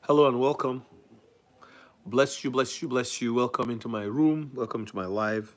Hello and welcome. Bless you, bless you, bless you. Welcome into my room. Welcome to my live.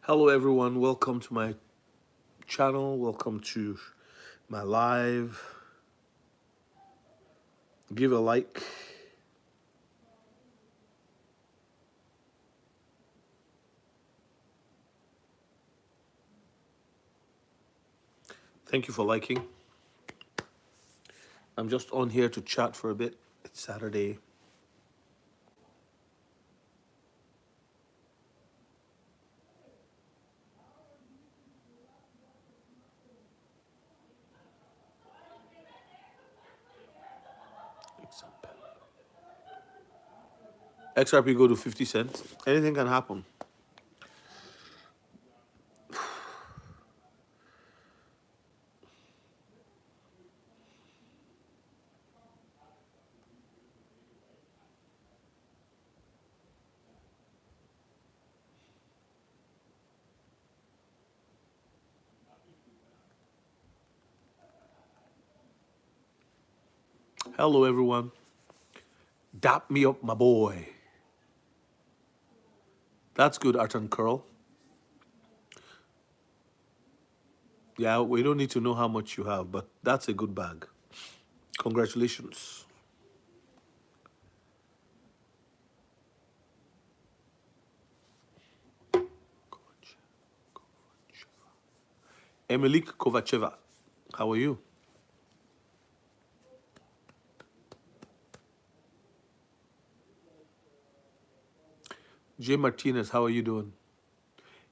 Hello, everyone. Welcome to my channel. Welcome to my live. Give a like. Thank you for liking. I'm just on here to chat for a bit. It's Saturday. XRP go to 50 cents. Anything can happen. Hello, everyone. Dap me up, my boy. That's good, Art and Curl. Yeah, we don't need to know how much you have, but that's a good bag. Congratulations. Emilik Kovacheva, how are you? Jay Martinez, how are you doing?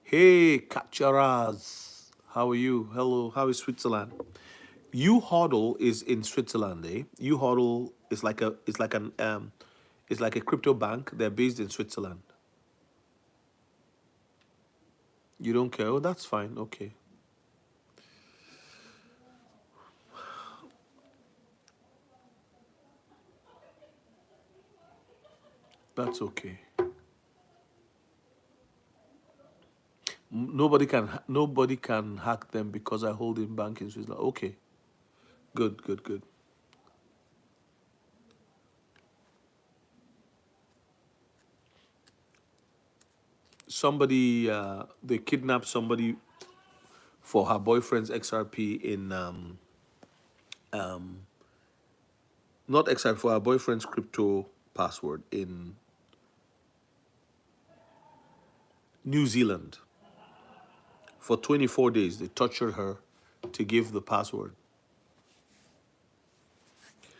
Hey, Kacharaz, how are you? Hello, how is Switzerland? U Hodl is in Switzerland, eh? U Hodl is like a crypto bank. They're based in Switzerland. You don't care? Oh, that's fine. Okay, that's okay. Nobody can hack them because I hold in bank in Switzerland. Okay, good, good, good. Somebody they kidnapped somebody for her boyfriend's XRP in not XRP, for her boyfriend's crypto password in New Zealand. For 24 days, they tortured her to give the password.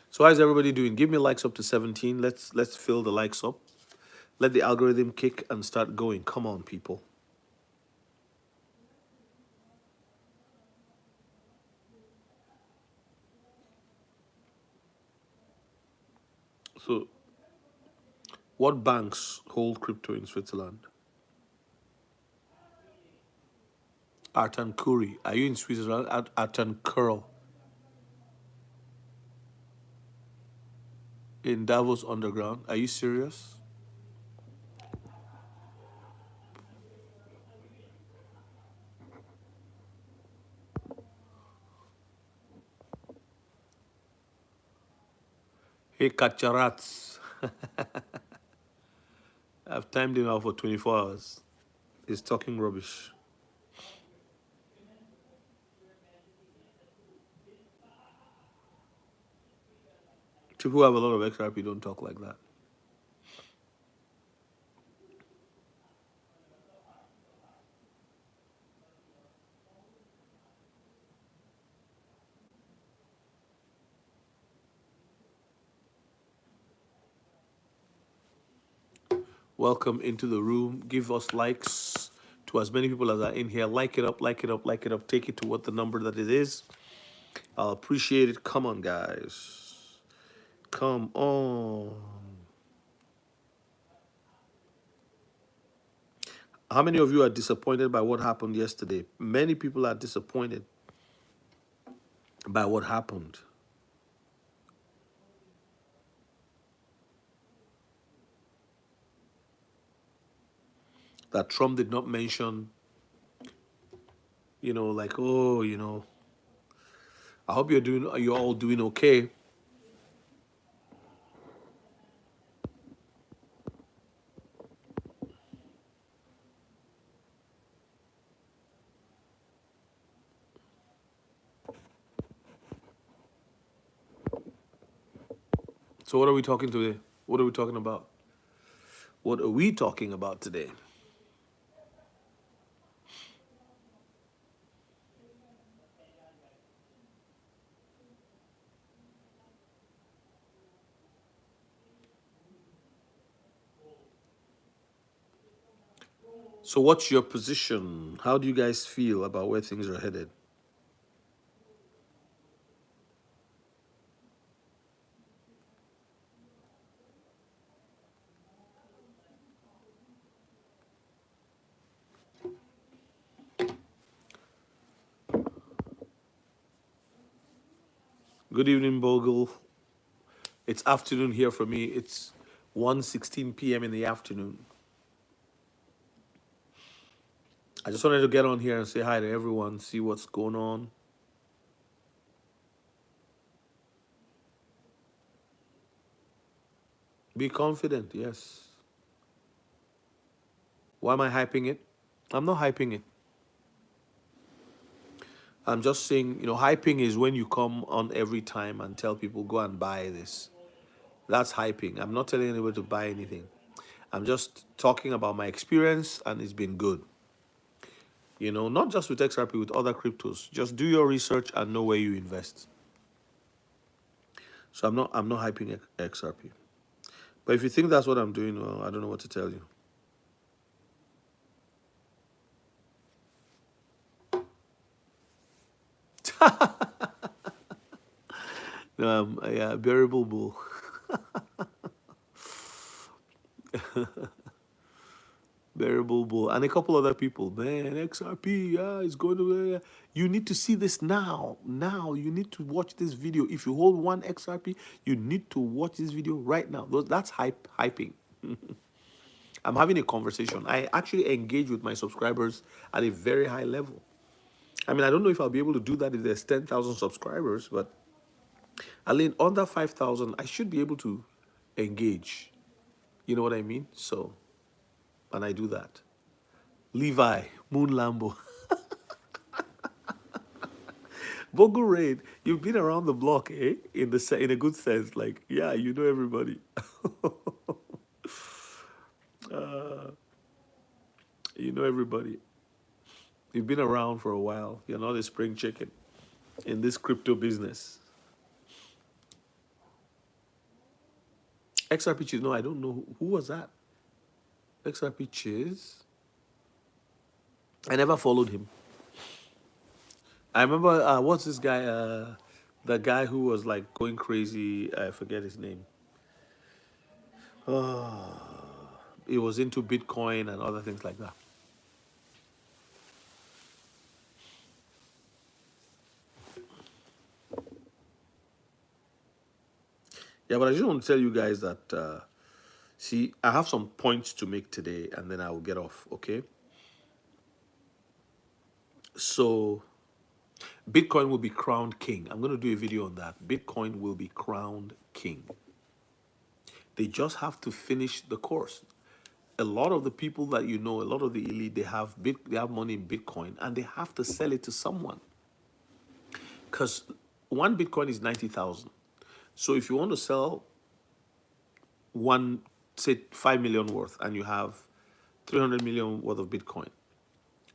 So how's everybody doing? Give me likes up to 17. Let's fill the likes up. Let the algorithm kick and start going. Come on, people. So what banks hold crypto in Switzerland? Artan Kuri. Are you in Switzerland? Artan Curl in Davos Underground. Are you serious? Hey, Kacharats. I've timed him out for 24 hours. He's talking rubbish. People who have a lot of XRP don't talk like that. Welcome into the room. Give us likes to as many people as are in here. Like it up, like it up, like it up. Take it to what the number that it is. I'll appreciate it. Come on, guys. Come on. How many of you are disappointed by what happened yesterday? Many people are disappointed by what happened. That Trump did not mention, like, oh, I hope you're all doing okay. So what are we talking today? What are we talking about? What are we talking about today? So what's your position? How do you guys feel about where things are headed? Good evening, Bogle. It's afternoon here for me. It's 1:16 p.m. in the afternoon. I just wanted to get on here and say hi to everyone, see what's going on. Be confident, yes. Why am I hyping it? I'm not hyping it. I'm just saying, hyping is when you come on every time and tell people, go and buy this. That's hyping. I'm not telling anybody to buy anything. I'm just talking about my experience and it's been good. Not just with XRP, with other cryptos. Just do your research and know where you invest. So I'm not hyping XRP. But if you think that's what I'm doing, well, I don't know what to tell you. Yeah, bearable bull. Bearable bull. And a couple other people. Man, XRP, yeah, it's going to. You need to see this now. Now, you need to watch this video. If you hold one XRP, you need to watch this video right now. That's hyping. I'm having a conversation. I actually engage with my subscribers at a very high level. I mean, I don't know if I'll be able to do that if there's 10,000 subscribers, but I mean, under 5,000, I should be able to engage. You know what I mean? So, and I do that. Levi, Moon Lambo. Bogo Raid, you've been around the block, eh? In a good sense. Like, yeah, you know everybody. You know everybody. You've been around for a while. You're not a spring chicken in this crypto business. XRP Cheese, no, I don't know. Who was that? XRP Cheese? I never followed him. I remember, what's this guy? The guy who was like going crazy. I forget his name. He was into Bitcoin and other things like that. Yeah, but I just want to tell you guys that, see, I have some points to make today and then I will get off, okay? So, Bitcoin will be crowned king. I'm going to do a video on that. Bitcoin will be crowned king. They just have to finish the course. A lot of the people that a lot of the elite, they have money in Bitcoin and they have to sell it to someone. Because one Bitcoin is 90,000. So if you want to sell one, say 5 million worth, and you have 300 million worth of Bitcoin,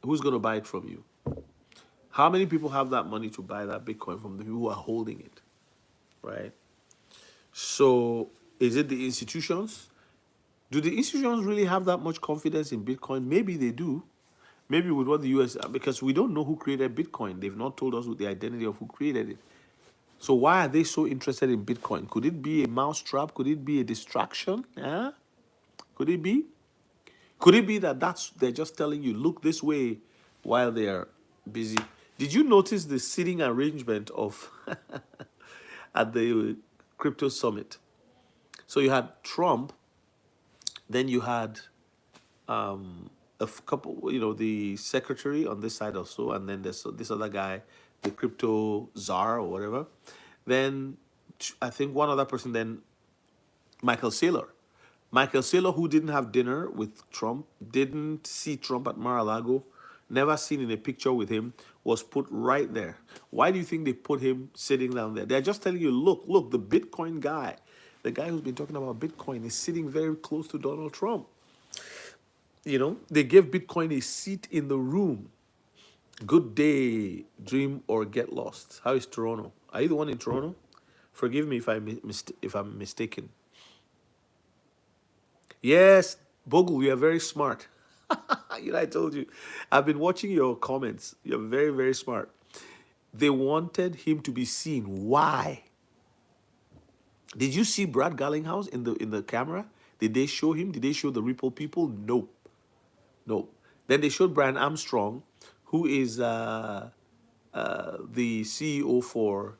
who's going to buy it from you? How many people have that money to buy that Bitcoin from the people who are holding it, right? So is it the institutions? Do the institutions really have that much confidence in Bitcoin? Maybe they do. Maybe with what the US, because we don't know who created Bitcoin. They've not told us the identity of who created it. So why are they so interested in Bitcoin? Could it be a mousetrap? Could it be a distraction? Could it be? Could it be that they're just telling you, look this way while they're busy? Did you notice the seating arrangement of at the crypto summit? So you had Trump, then you had couple, the secretary on this side or so, and then there's this other guy, the crypto czar or whatever. Then I think one other person, then Michael Saylor. Michael Saylor, who didn't have dinner with Trump, didn't see Trump at Mar-a-Lago, never seen in a picture with him, was put right there. Why do you think they put him sitting down there? They're just telling you, look, the Bitcoin guy, the guy who's been talking about Bitcoin is sitting very close to Donald Trump. They gave Bitcoin a seat in the room. Good day, dream or get lost. How is Toronto? Are you the one in Toronto? Forgive me if I'm mistaken. Yes, Bogle, you are very smart. I told you. I've been watching your comments. You're very, very smart. They wanted him to be seen. Why? Did you see Brad Garlinghouse in the camera? Did they show him? Did they show the Ripple people? No. No. Then they showed Brian Armstrong, who is the CEO for,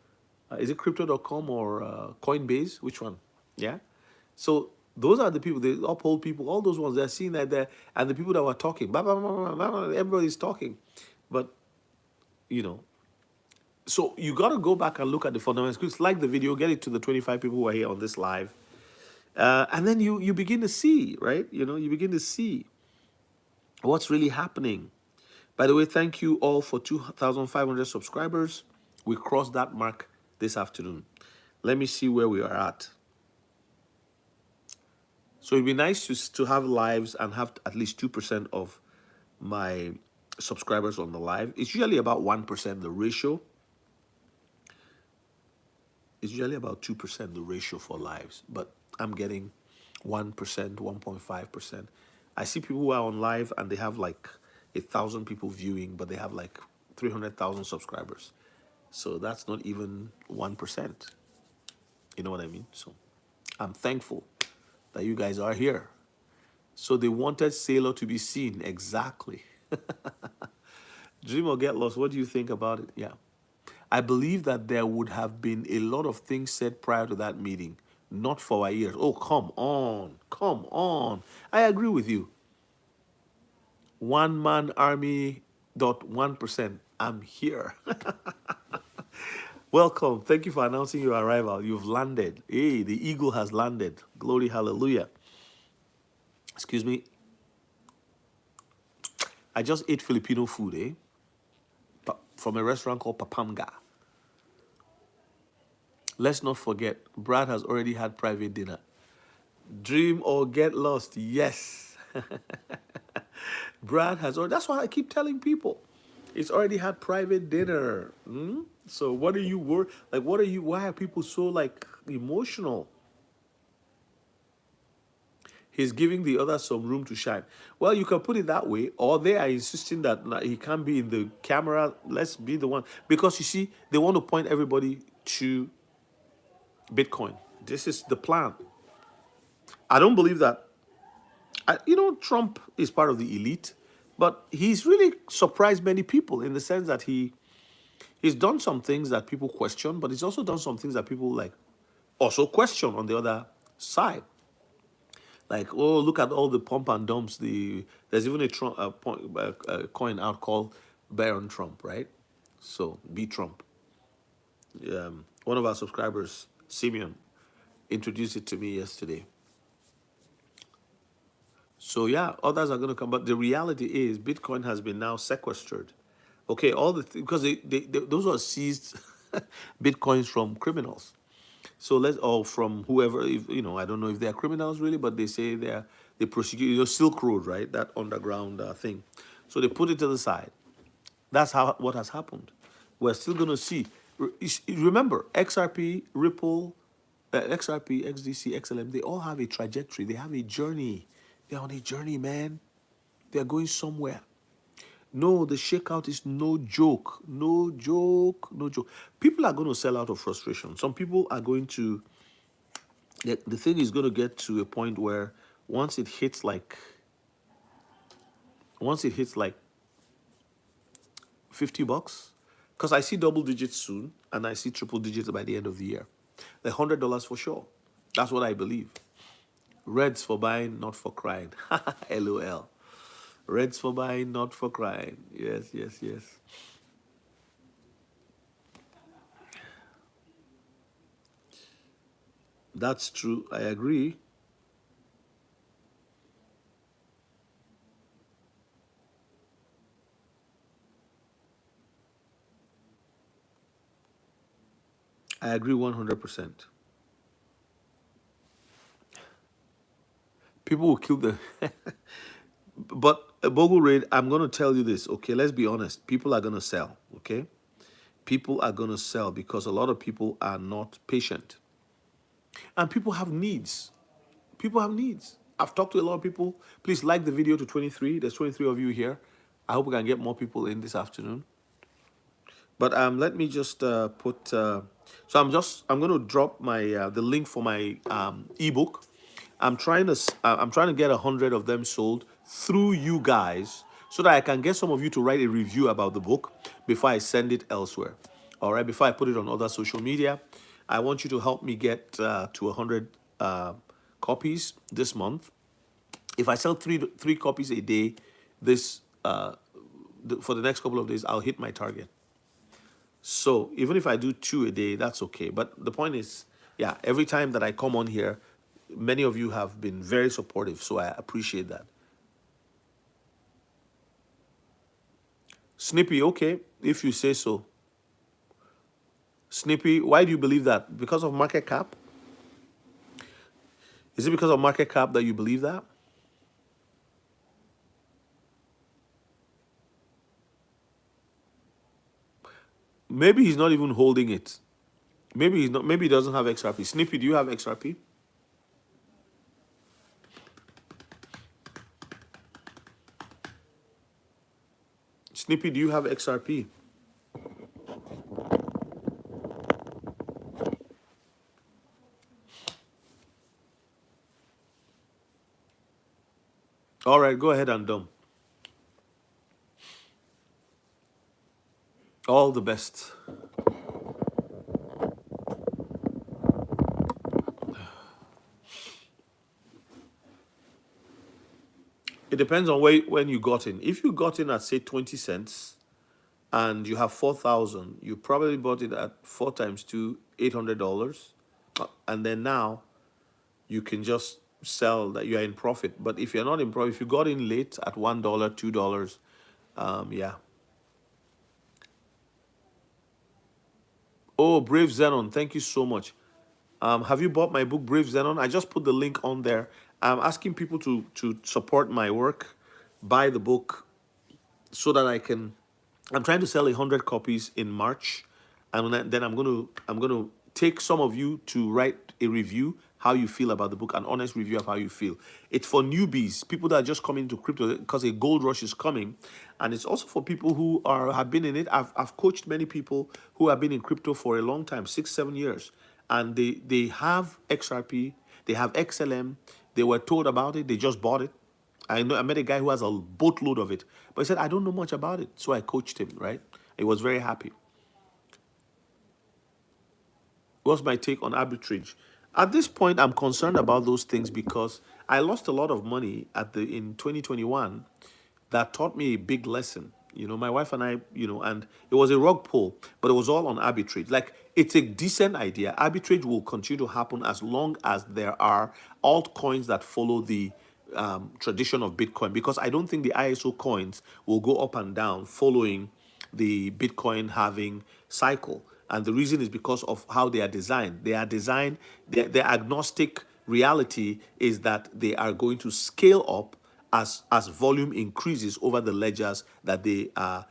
is it crypto.com or Coinbase? Which one? Yeah. So those are the people, the uphold people, all those ones, they're seeing that there, and the people that were talking, everybody's talking. But, you know, so you got to go back and look at the fundamentals. Like the video, get it to the 25 people who are here on this live. And then you begin to see, right? You begin to see what's really happening. By the way, thank you all for 2,500 subscribers. We crossed that mark this afternoon. Let me see where we are at. So it'd be nice to have lives and have at least 2% of my subscribers on the live. It's usually about 1%, the ratio. It's usually about 2%, the ratio for lives. But I'm getting 1%, 1.5%. I see people who are on live and they have like 1,000 people viewing, but they have like 300,000 subscribers. So that's not even 1%. You know what I mean? So I'm thankful that you guys are here. So they wanted Saylor to be seen. Exactly. Dream or get lost. What do you think about it? Yeah. I believe that there would have been a lot of things said prior to that meeting, not for our ears. Oh, come on. Come on. I agree with you. One man army dot 1%. I'm here. Welcome. Thank you for announcing your arrival. You've landed. Hey, the eagle has landed. Glory, hallelujah. Excuse me. I just ate Filipino food, from a restaurant called Papanga. Let's not forget, Brad has already had private dinner. Dream or get lost, yes. Brad has already, that's why I keep telling people. He's already had private dinner. So what are you why are people so like emotional? He's giving the others some room to shine. Well, you can put it that way, or they are insisting that he can't be in the camera. Let's be the one. Because you see, they want to point everybody to Bitcoin. This is the plan. I don't believe that. Trump is part of the elite, but he's really surprised many people in the sense that he's done some things that people question, but he's also done some things that people like also question on the other side. Like, oh, look at all the pump and dumps. There's even a coin out called Baron Trump, right? So be Trump. One of our subscribers, Simeon, introduced it to me yesterday. So yeah, others are going to come, but the reality is Bitcoin has been now sequestered. Okay, because those are seized Bitcoins from criminals. So or from whoever, I don't know if they're criminals really, but they say they prosecute, Silk Road, right? That underground thing. So they put it to the side. That's what has happened. We're still going to see. Remember, XRP, Ripple, XRP, XDC, XLM, they all have a trajectory. They have a journey. They're on a journey, man. They're going somewhere. No, the shakeout is no joke. No joke. No joke. People are going to sell out of frustration. Some people are going to, the thing is going to get to a point where once it hits like Once it hits like $50, because I see double digits soon and I see triple digits by the end of the year. The $100 for sure. That's what I believe. Reds for buying, not for crying. LOL. Reds for buying, not for crying. Yes, yes, yes. That's true. I agree. I agree 100%. People will kill the. But Bogle Raid, I'm going to tell you this, okay? Let's be honest. People are going to sell, okay? People are going to sell because a lot of people are not patient. And people have needs. People have needs. I've talked to a lot of people. Please like the video to 23. There's 23 of you here. I hope we can get more people in this afternoon. But let me just put. So I'm going to drop my the link for my ebook. I'm trying to get 100 of them sold through you guys so that I can get some of you to write a review about the book before I send it elsewhere. All right, before I put it on other social media, I want you to help me get to 100 copies this month. If I sell three copies a day, this for the next couple of days, I'll hit my target. So even if I do two a day, that's okay. But the point is, yeah, every time that I come on here, many of you have been very supportive. So I appreciate that. Snippy, okay, if you say so. Snippy, why do you believe that? Because of market cap? Is it because of market cap that you believe that? Maybe he's not even holding it. Maybe he's not. Maybe he doesn't have XRP. Snippy, do you have XRP? Snippy, do you have XRP? All right, go ahead and dump. All the best. It depends on when you got in. If you got in at say 20 cents and you have 4,000, you probably bought it at 4 times 2, $800, and then now you can just sell that you are in profit. But if you're not in profit, if you got in late at $1, $2, yeah. Oh, Brave Zenon, thank you so much. Have you bought my book, Brave Zenon? I just put the link on there. I'm asking people to support my work, buy the book, so that I can. I'm trying to sell 100 copies in March, and then I'm gonna take some of you to write a review how you feel about the book, an honest review of how you feel. It's for newbies, people that are just coming to crypto because a gold rush is coming, and it's also for people who have been in it. I've coached many people who have been in crypto for a long time, 6 7 years, and they have XRP, they have XLM, they were told about it, they just bought it. I met a guy who has a boatload of it, but he said, I don't know much about it. So I coached him, right? He was very happy. What's my take on arbitrage? At this point, I'm concerned about those things because I lost a lot of money in 2021 that taught me a big lesson. My wife and I, and it was a rug pull, but it was all on arbitrage. Like, it's a decent idea. Arbitrage will continue to happen as long as there are altcoins that follow the tradition of Bitcoin, because I don't think the ISO coins will go up and down following the Bitcoin halving cycle. And the reason is because of how they are designed. They are designed, their agnostic reality is that they are going to scale up as volume increases over the ledgers that they are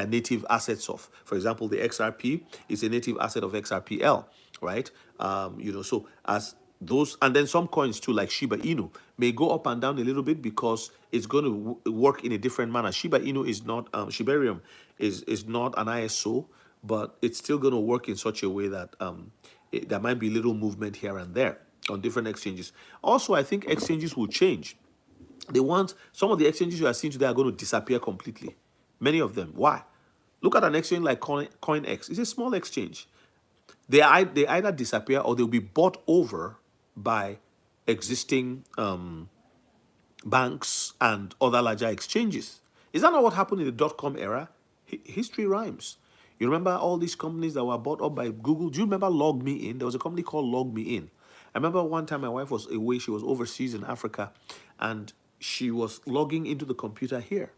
native assets of. For example, the XRP is a native asset of XRPL, right? So as those, and then some coins too, like Shiba Inu, may go up and down a little bit because it's going to work in a different manner. Shiba Inu is not Shibarium is not an ISO, but it's still going to work in such a way that there might be little movement here and there on different exchanges. Also, I think exchanges will change. They want some of the exchanges you are seeing today are going to disappear completely. Many of them. Why? Look at an exchange like CoinX. It's a small exchange. They either disappear or they'll be bought over by existing banks and other larger exchanges. Is that not what happened in the dot-com era? History rhymes. You remember all these companies that were bought up by Google? Do you remember Log Me In? There was a company called Log Me In. I remember one time my wife was away, she was overseas in Africa, and she was logging into the computer here.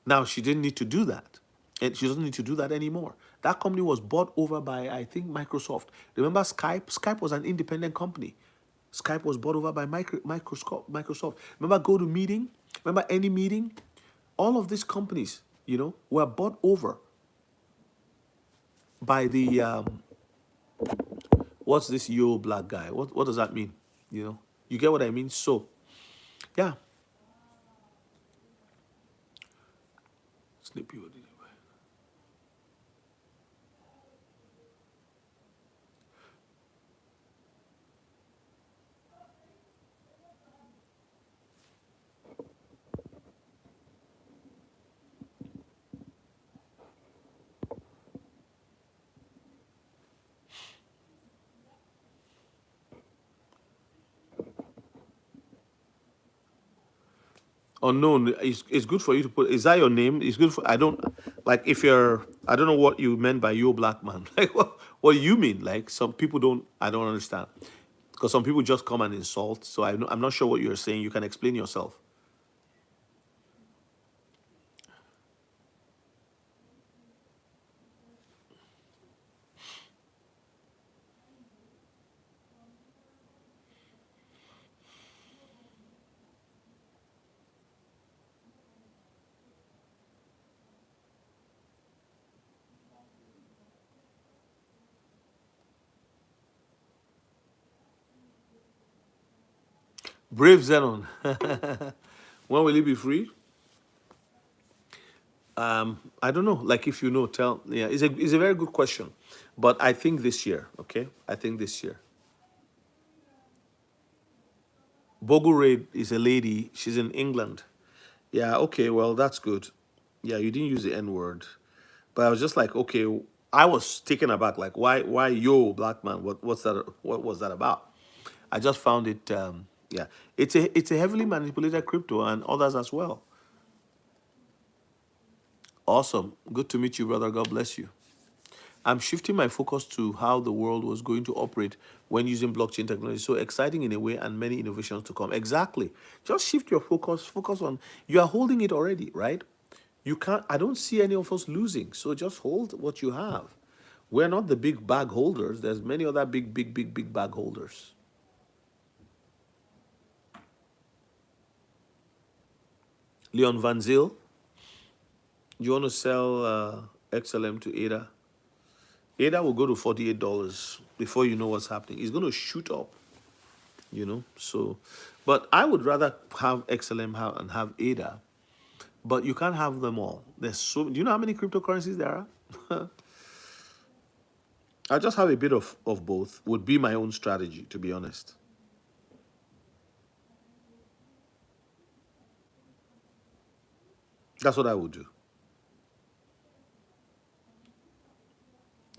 Now she didn't need to do that. And she doesn't need to do that anymore. That company was bought over by, I think, Microsoft. Remember Skype? Skype was an independent company. Skype was bought over by Microsoft. Remember GoToMeeting? Remember Any Meeting? All of these companies, were bought over by the what's this yo black guy? What does that mean? You get what I mean? So, yeah. Snippy, what did you buy? Unknown. It's good for you to put. Is that your name? It's good for. I don't like if you're. I don't know what you meant by yo black man. Like what do you mean? Like some people don't. I don't understand because some people just come and insult. So I'm not sure what you're saying. You can explain yourself. Brave Zenon. When will he be free? I don't know. Like if you know, tell. Yeah, it's a very good question, but I think this year. Okay, I think this year. Bogure is a lady. She's in England. Yeah. Okay. Well, that's good. Yeah, you didn't use the N word, but I was just like, okay. I was taken aback. Like, why yo black man? What's that? What was that about? I just found it. Yeah, it's a heavily manipulated crypto and others as well. Awesome. Good to meet you, brother. God bless you. I'm shifting my focus to how the world was going to operate when using blockchain technology. So exciting in a way and many innovations to come. Exactly. Just shift your focus. Focus on, you are holding it already, right? You can't, I don't see any of us losing. So just hold what you have. We're not the big bag holders. There's many other big bag holders. Leon Van Zyl, you want to sell XLM to ADA? ADA will go to $48 before you know what's happening. It's going to shoot up. So, but I would rather have XLM and have ADA, but you can't have them all. Do you know how many cryptocurrencies there are? I just have a bit of both, would be my own strategy, to be honest. That's what I would do.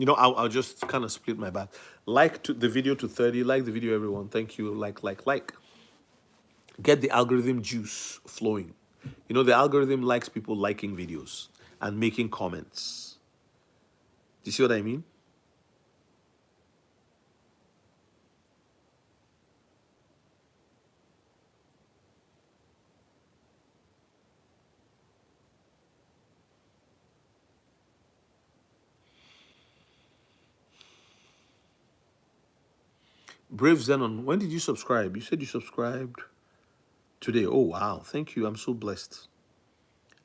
I'll just kind of split my bag. The video to 30, like the video, everyone. Thank you. Like. Get the algorithm juice flowing. The algorithm likes people liking videos and making comments. Do you see what I mean? Brave Zenon, when did you subscribe? You said you subscribed today. Oh, wow. Thank you. I'm so blessed.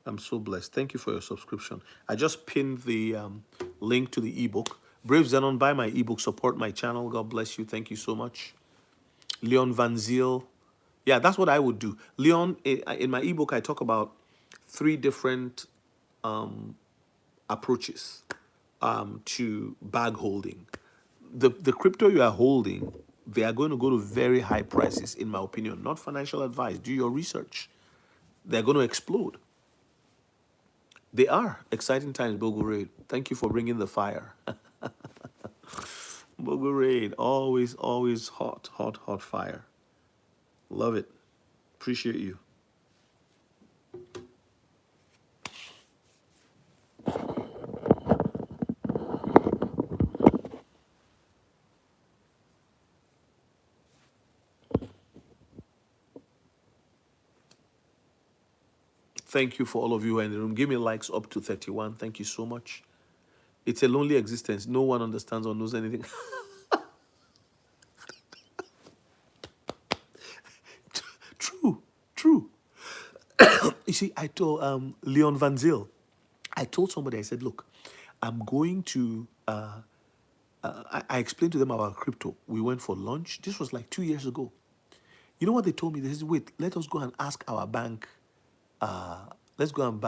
I'm so blessed. Thank you for your subscription. I just pinned the link to the ebook. Brave Zenon, buy my ebook, support my channel. God bless you. Thank you so much. Leon Van Zyl. Yeah, that's what I would do. Leon, in my ebook, I talk about 3 different approaches to bag holding. The crypto you are holding They are going to go to very high prices, in my opinion. Not financial advice. Do your research. They're going to explode. They are exciting times, Bogo Raid. Thank you for bringing the fire. Bogo Raid, always, always hot, hot, hot fire. Love it. Appreciate you. Thank you for all of you who are in the room. Give me likes up to 31. Thank you so much. It's a lonely existence. No one understands or knows anything. True, true. You see, I told Leon Van Zyl, I told somebody, I said, look, I'm going to, I explained to them about crypto. We went for lunch. This was like 2 years ago. You know what they told me? They said, wait, let us go and ask our bank. Let's go and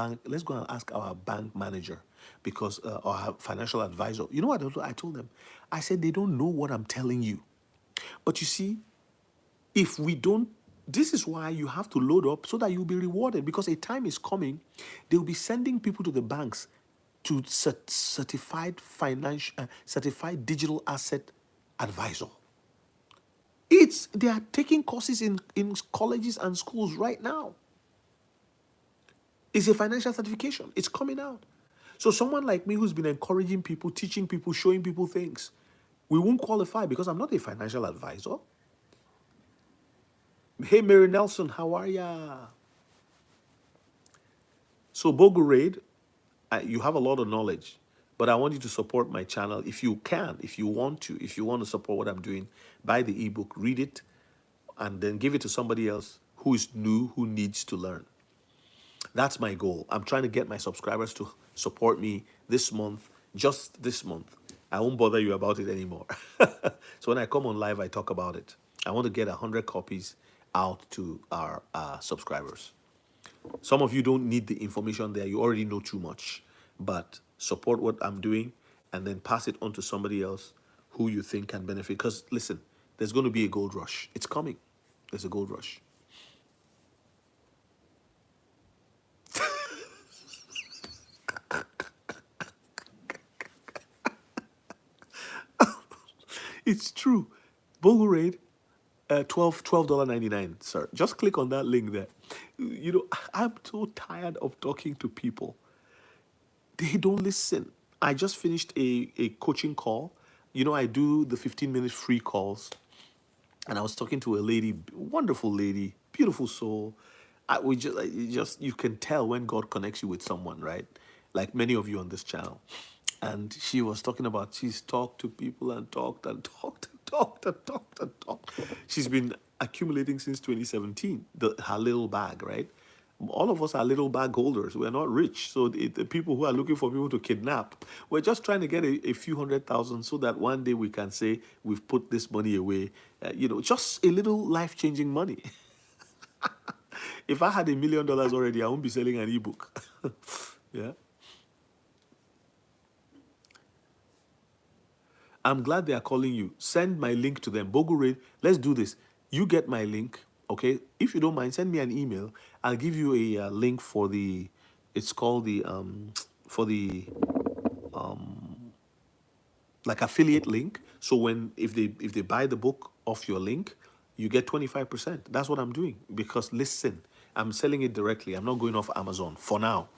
ask our bank manager because or our financial advisor. You know what I told them? I said they don't know what I'm telling you. But you see, if we don't, this is why you have to load up so that you'll be rewarded because a time is coming, they'll be sending people to the banks to certified digital asset advisor. They are taking courses in colleges and schools right now. It's a financial certification. It's coming out. So someone like me who's been encouraging people, teaching people, showing people things, we won't qualify because I'm not a financial advisor. Hey, Mary Nelson, how are ya? So Bogo Raid, you have a lot of knowledge, but I want you to support my channel if you can, if you want to support what I'm doing, buy the ebook, read it, and then give it to somebody else who is new, who needs to learn. That's my goal. I'm trying to get my subscribers to support me this month, just this month. I won't bother you about it anymore. So when I come on live, I talk about it. I want to get 100 copies out to our subscribers. Some of you don't need the information there. You already know too much. But support what I'm doing and then pass it on to somebody else who you think can benefit. Because listen, there's going to be a gold rush. It's coming. There's a gold rush. It's true. Bogo Raid, $12.99, sir. Just click on that link there. You know, I'm so tired of talking to people. They don't listen. I just finished a coaching call. You know, I do the 15-minute free calls. And I was talking to a lady, wonderful lady, beautiful soul. You can tell when God connects you with someone, right? Like many of you on this channel. And she was talking about she's talked to people and talked and talked and talked and talked and talked. She's been accumulating since 2017, her little bag, right? All of us are little bag holders. We're not rich. So the people who are looking for people to kidnap, we're just trying to get a few 100,000 so that one day we can say we've put this money away. You know, just a little life-changing money. If I had $1 million already, I won't be selling an ebook. Yeah. I'm glad they are calling you. Send my link to them. Bogo Raid, let's do this. You get my link, okay? If you don't mind, send me an email. I'll give you a link for the, it's called the, for the, like affiliate link. So if they buy the book off your link, you get 25%. That's what I'm doing. Because listen, I'm selling it directly. I'm not going off Amazon for now.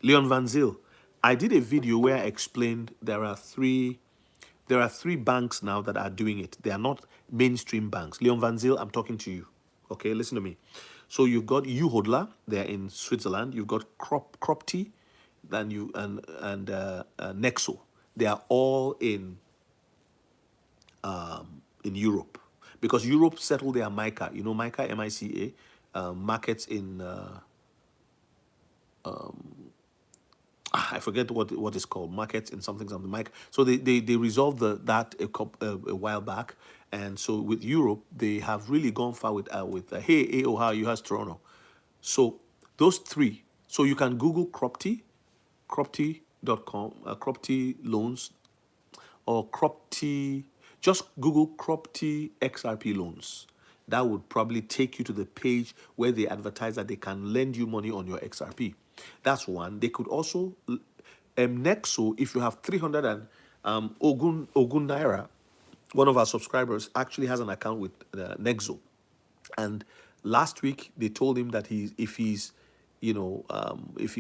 Leon Van Zyl, I did a video where I explained there are three banks now that are doing it. They are not mainstream banks. Leon Van Zyl, I'm talking to you. Okay, listen to me. So you've got Uhodler, they're in Switzerland. You've got Cropty, then and Nexo. They are all in Europe because Europe settled their MICA. You know MICA, MICA, markets in. I forget what it's called, markets in something Mike. So they resolved that a while back, and so with Europe they have really gone far with hey Ohio, you has Toronto. So those three. So you can Google Cropty. cropty.com, cropty loans, or cropty, just Google cropty XRP loans. That would probably take you to the page where they advertise that they can lend you money on your XRP. That's one. They could also, Nexo, if you have 300 and Ogun Naira, one of our subscribers actually has an account with Nexo. And last week they told him that if he's, if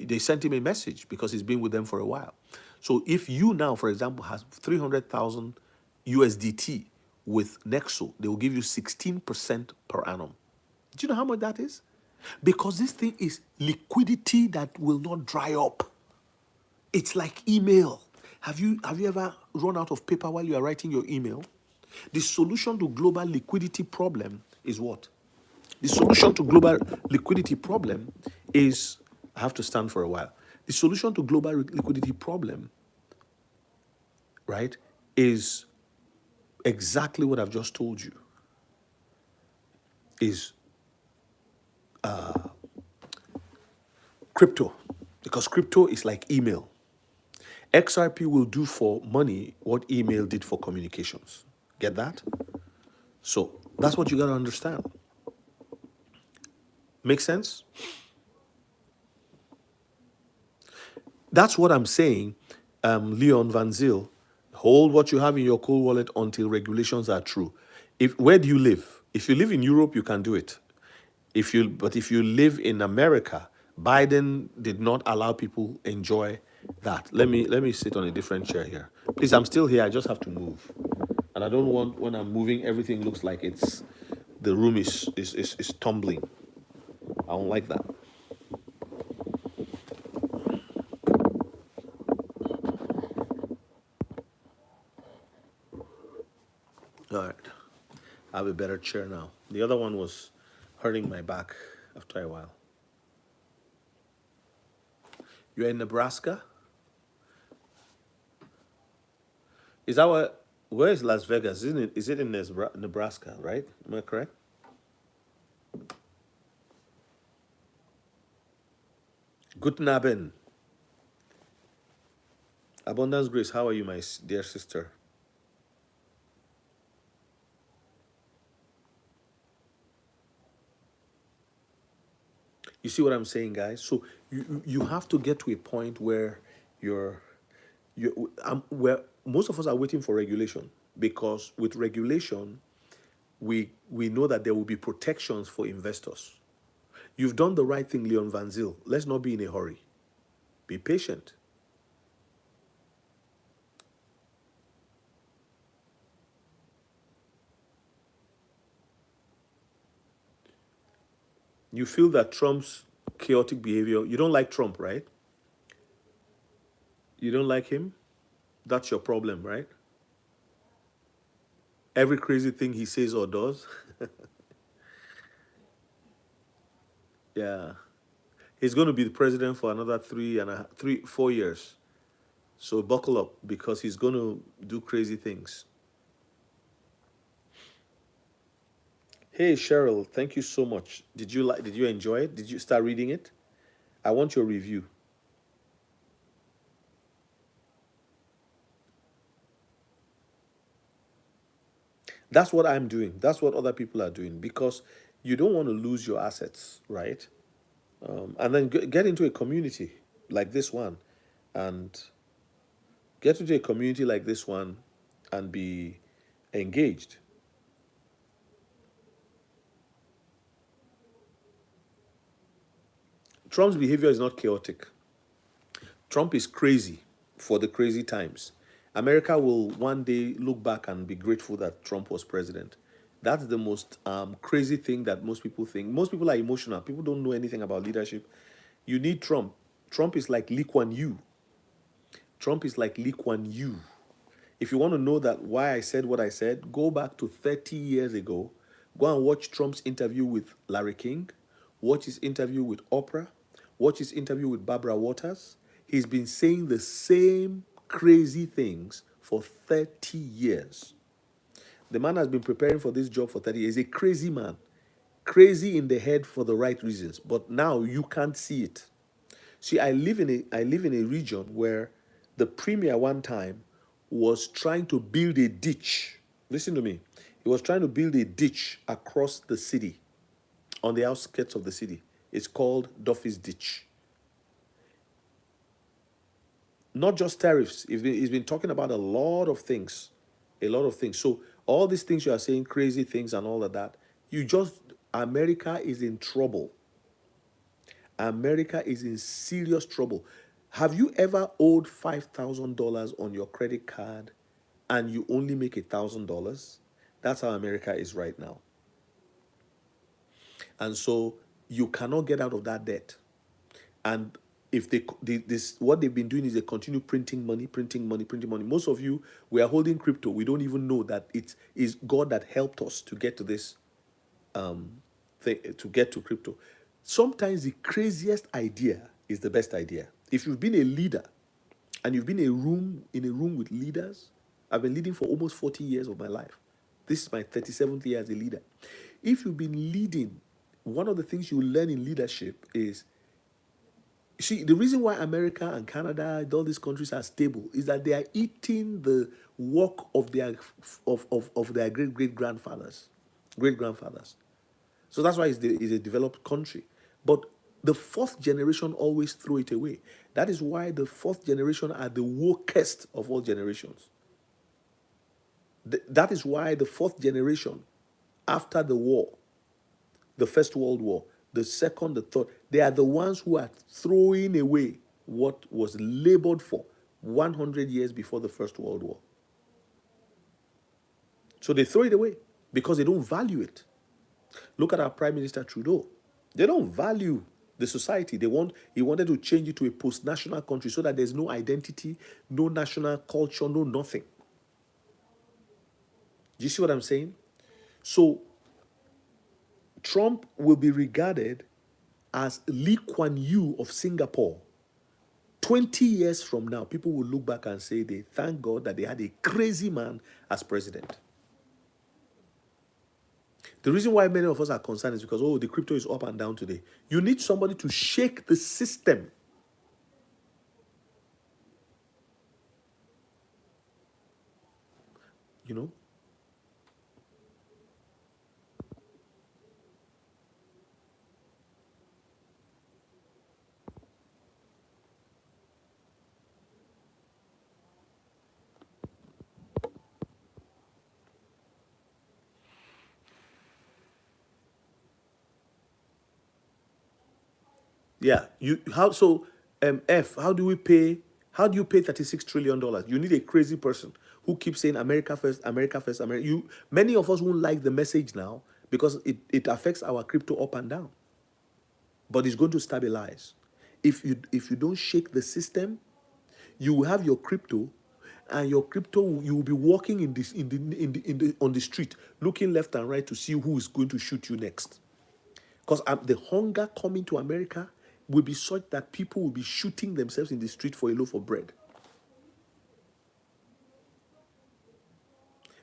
they sent him a message because he's been with them for a while. So if you now, for example, has 300,000 USDT with Nexo, they will give you 16% per annum. Do you know how much that is? Because this thing is liquidity that will not dry up. It's like email. Have you ever run out of paper while you are writing your email? The solution to global liquidity problem is what? The solution to global liquidity problem is, I have to stand for a while. The solution to global liquidity problem, right, is exactly what I've just told you. Is crypto. Because crypto is like email. XRP will do for money what email did for communications. Get that? So that's what you got to understand. Make sense? That's what I'm saying, Leon Van Zyl. Hold what you have in your cold wallet until regulations are true. Where do you live? If you live in Europe, you can do it. But if you live in America, Biden did not allow people enjoy that. Let me sit on a different chair here. Please, I'm still here. I just have to move, and I don't want when I'm moving everything looks like the room is tumbling. I don't like that. All right. I have a better chair now. The other one was hurting my back after a while. You're in Nebraska? Is that where is Las Vegas? Is it in Nebraska, right? Am I correct? Guten Abend. Abundance Grace, how are you, my dear sister? You see what I'm saying, guys? So you have to get to a point where where most of us are waiting for regulation, because with regulation, we know that there will be protections for investors. You've done the right thing, Leon Van Zyl. Let's not be in a hurry. Be patient. You feel that Trump's chaotic behavior, you don't like Trump, right? You don't like him? That's your problem, right? Every crazy thing he says or does. Yeah. He's going to be the president for another 4 years. So buckle up, because he's going to do crazy things. Hey Cheryl, thank you so much. Did you enjoy it? Did you start reading it? I want your review. That's what I'm doing. That's what other people are doing, because you don't want to lose your assets, right? And then get into a community like this one, and get into a community like this one and be engaged. Trump's behavior is not chaotic. Trump is crazy for the crazy times. America will one day look back and be grateful that Trump was president. That's the most crazy thing that most people think. Most people are emotional. People don't know anything about leadership. You need Trump. Trump is like Lee Kuan Yew. Trump is like Lee Kuan Yew. If you want to know that why I said what I said, go back to 30 years ago. Go and watch Trump's interview with Larry King. Watch his interview with Oprah. Watch his interview with Barbara Waters. He's been saying the same crazy things for 30 years. The man has been preparing for this job for 30 years. He's a crazy man. Crazy in the head for the right reasons. But now you can't see it. See, I live in a region where the premier one time was trying to build a ditch. Listen to me. He was trying to build a ditch across the city, on the outskirts of the city. It's called Duffy's Ditch. Not just tariffs. He's been talking about a lot of things. A lot of things. So all these things you are saying, crazy things and all of that, you just America is in trouble. America is in serious trouble. Have you ever owed $5,000 on your credit card and you only make $1,000? That's how America is right now. And so you cannot get out of that debt. And if this what they've been doing is they continue printing money, printing money, printing money. Most of you, we are holding crypto. We don't even know that it is God that helped us to get to this thing, to get to crypto. Sometimes the craziest idea is the best idea. If you've been a leader and you've been in a room with leaders, I've been leading for almost 40 years of my life. This is my 37th year as a leader. If you've been leading, one of the things you learn in leadership is, see, the reason why America and Canada and all these countries are stable is that they are eating the work of their great grandfathers, great grandfathers. So that's why it's a developed country. But the fourth generation always throw it away. That is why the fourth generation are the wokest of all generations. That is why the fourth generation, after the war, the First World War, the second, the third, they are the ones who are throwing away what was labored for 100 years before the First World War. So they throw it away because they don't value it. Look at our Prime Minister Trudeau. They don't value the society. He wanted to change it to a post-national country so that there's no identity, no national culture, no nothing. Do you see what I'm saying? So Trump will be regarded as Lee Kuan Yew of Singapore. 20 years from now, people will look back and say they thank God that they had a crazy man as president. The reason why many of us are concerned is because, the crypto is up and down today. You need somebody to shake the system. You know? Yeah. How do we pay? How do you pay $36 trillion? You need a crazy person who keeps saying America first, America first, America. Many of us won't like the message now because it affects our crypto up and down. But it's going to stabilize. If you don't shake the system, you will have your crypto, and your crypto, you will be walking on the street, looking left and right to see who is going to shoot you next. Because the hunger coming to America will be such that people will be shooting themselves in the street for a loaf of bread.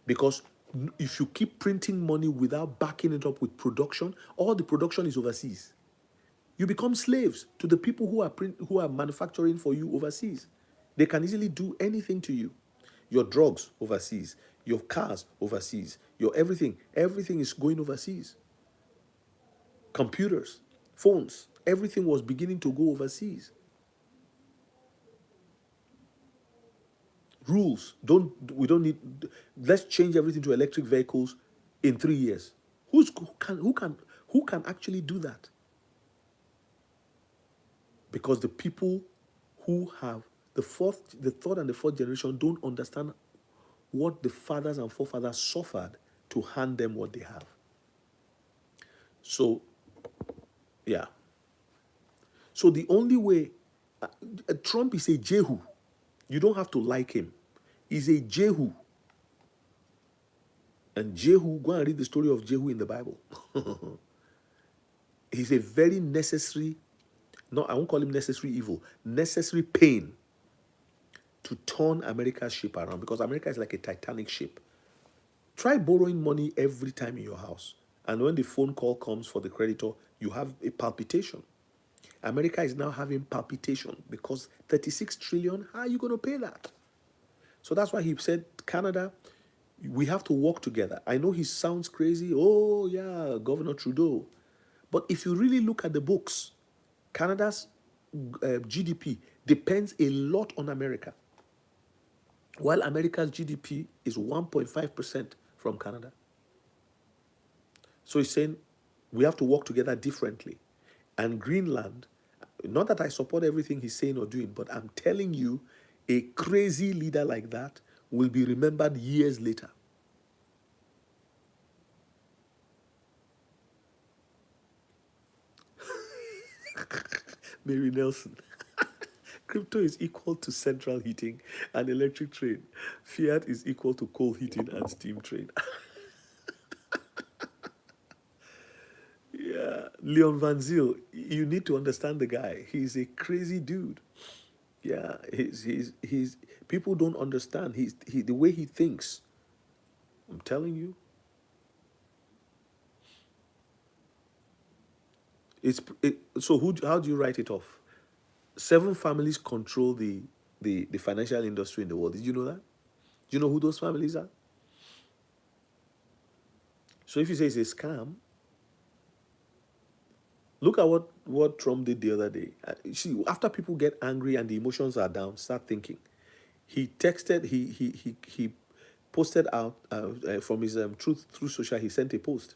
Because if you keep printing money without backing it up with production, all the production is overseas. You become slaves to the people who are manufacturing for you overseas. They can easily do anything to you. Your drugs overseas, your cars overseas, your everything is going overseas. Computers, phones, everything was beginning to go overseas. Rules, we don't need, let's change everything to electric vehicles in 3 years. Who can actually do that? Because the people who have the third and the fourth generation don't understand what the fathers and forefathers suffered to hand them what they have. So, yeah. So the only way, Trump is a Jehu. You don't have to like him. He's a Jehu. And Jehu, go and read the story of Jehu in the Bible. He's a very necessary, no, I won't call him necessary evil, necessary pain to turn America's ship around, because America is like a Titanic ship. Try borrowing money every time in your house. And when the phone call comes for the creditor, you have a palpitation. America is now having palpitation because 36 trillion, how are you going to pay that? So that's why he said, Canada, we have to work together. I know he sounds crazy. Oh, yeah, Governor Trudeau. But if you really look at the books, Canada's GDP depends a lot on America, while America's GDP is 1.5% from Canada. So he's saying we have to work together differently. And Greenland, not that I support everything he's saying or doing, but I'm telling you, a crazy leader like that will be remembered years later. Mary Nelson. Crypto is equal to central heating and electric train. Fiat is equal to coal heating and steam train. Yeah, Leon Van Zyl, you need to understand the guy. He's a crazy dude. Yeah, he's people don't understand. The way he thinks. I'm telling you, so how do you write it off? 7 families control the financial industry in the world. Did you know that? Do you know who those families are? So if you say it's a scam, look at what Trump did the other day. See, after people get angry and the emotions are down, start thinking. He texted, he posted out from his Truth through social. He sent a post,